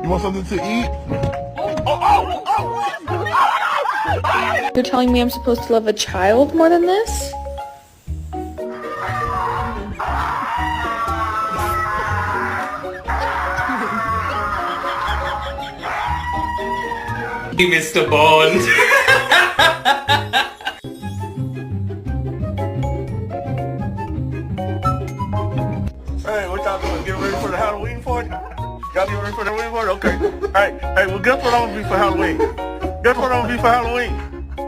You want something to eat? You're telling me I'm supposed to love a child more than this? Mr. Bond. Hey, what y'all doing? Getting ready for the Halloween party? Y'all getting ready for the Halloween party? Okay. Hey, well, guess what I'm gonna be for Halloween? Guess what I'm gonna be for Halloween?